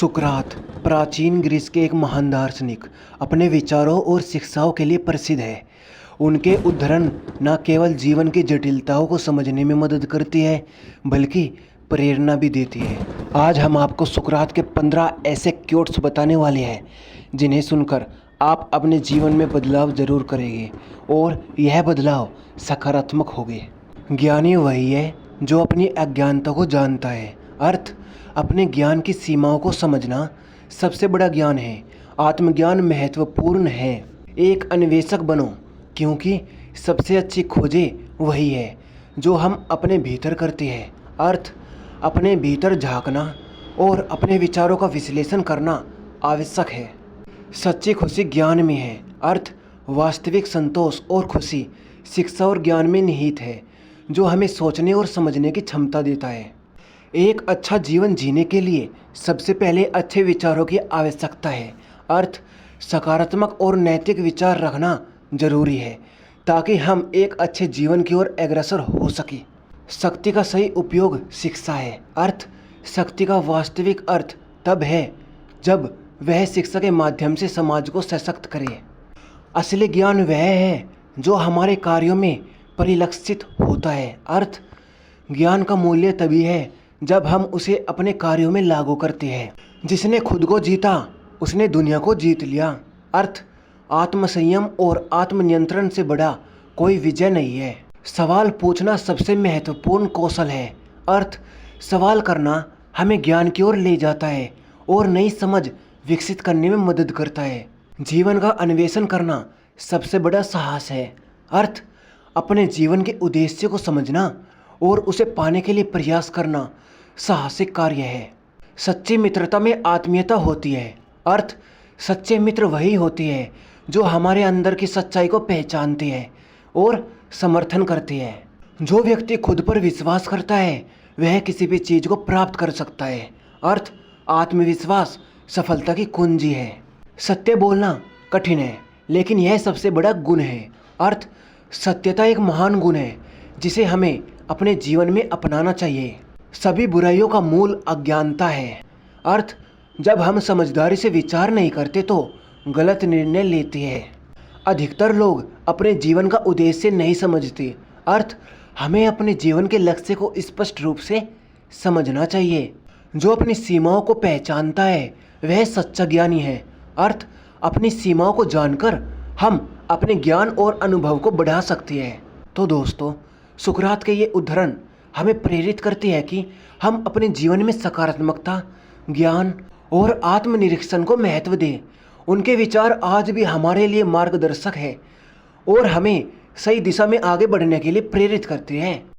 सुकरात प्राचीन ग्रीस के एक महान दार्शनिक अपने विचारों और शिक्षाओं के लिए प्रसिद्ध है। उनके उद्धरण न केवल जीवन की जटिलताओं को समझने में मदद करती है बल्कि प्रेरणा भी देती है। आज हम आपको सुकरात के 15 ऐसे क्योट्स बताने वाले हैं जिन्हें सुनकर आप अपने जीवन में बदलाव जरूर करेंगे और यह बदलाव सकारात्मक होंगे। ज्ञानी वही है जो अपनी अज्ञानता को जानता है। अर्थ अपने ज्ञान की सीमाओं को समझना सबसे बड़ा ज्ञान है। आत्मज्ञान महत्वपूर्ण है। एक अन्वेषक बनो क्योंकि सबसे अच्छी खोजें वही है जो हम अपने भीतर करते हैं। अर्थ अपने भीतर झांकना और अपने विचारों का विश्लेषण करना आवश्यक है। सच्ची खुशी ज्ञान में है। अर्थ वास्तविक संतोष और खुशी शिक्षा और ज्ञान में निहित है जो हमें सोचने और समझने की क्षमता देता है। एक अच्छा जीवन जीने के लिए सबसे पहले अच्छे विचारों की आवश्यकता है। अर्थ सकारात्मक और नैतिक विचार रखना जरूरी है ताकि हम एक अच्छे जीवन की ओर अग्रसर हो सके। शक्ति का सही उपयोग शिक्षा है। अर्थ शक्ति का वास्तविक अर्थ तब है जब वह शिक्षा के माध्यम से समाज को सशक्त करे। असली ज्ञान वह है जो हमारे कार्यों में परिलक्षित होता है। अर्थ ज्ञान का मूल्य तभी है जब हम उसे अपने कार्यों में लागू करते हैं। जिसने खुद को जीता उसने दुनिया को जीत लिया। अर्थ आत्मसंयम और आत्मनियंत्रण से बड़ा कोई विजय नहीं है। सवाल पूछना सबसे महत्वपूर्ण कौशल है। अर्थ सवाल करना हमें ज्ञान की ओर ले जाता है और नई समझ विकसित करने में मदद करता है। जीवन का अन्वेषण करना सबसे बड़ा साहस है। अर्थ अपने जीवन के उद्देश्य को समझना और उसे पाने के लिए प्रयास करना साहसिक कार्य है। सच्ची मित्रता में आत्मीयता होती है। अर्थ सच्चे मित्र वही होते हैं जो हमारे अंदर की सच्चाई को पहचानते हैं और समर्थन करते हैं। जो व्यक्ति खुद पर विश्वास करता है वह किसी भी चीज़ को प्राप्त कर सकता है। अर्थ आत्मविश्वास सफलता की कुंजी है। सत्य बोलना कठिन है लेकिन यह सबसे बड़ा गुण है। अर्थ सत्यता एक महान गुण है जिसे हमें अपने जीवन में अपनाना चाहिए। सभी बुराइयों का मूल अज्ञानता है। अर्थ जब हम समझदारी से विचार नहीं करते तो गलत निर्णय लेते हैं। अधिकतर लोग अपने जीवन का उद्देश्य नहीं समझते। अर्थ हमें अपने जीवन के लक्ष्य को स्पष्ट रूप से समझना चाहिए। जो अपनी सीमाओं को पहचानता है वह सच्चा ज्ञानी है। अर्थ अपनी सीमाओं को जानकर हम अपने ज्ञान और अनुभव को बढ़ा सकते हैं। तो दोस्तों, सुकरात के ये उद्धरण हमें प्रेरित करते हैं कि हम अपने जीवन में सकारात्मकता, ज्ञान और आत्मनिरीक्षण को महत्व दें। उनके विचार आज भी हमारे लिए मार्गदर्शक है और हमें सही दिशा में आगे बढ़ने के लिए प्रेरित करते हैं।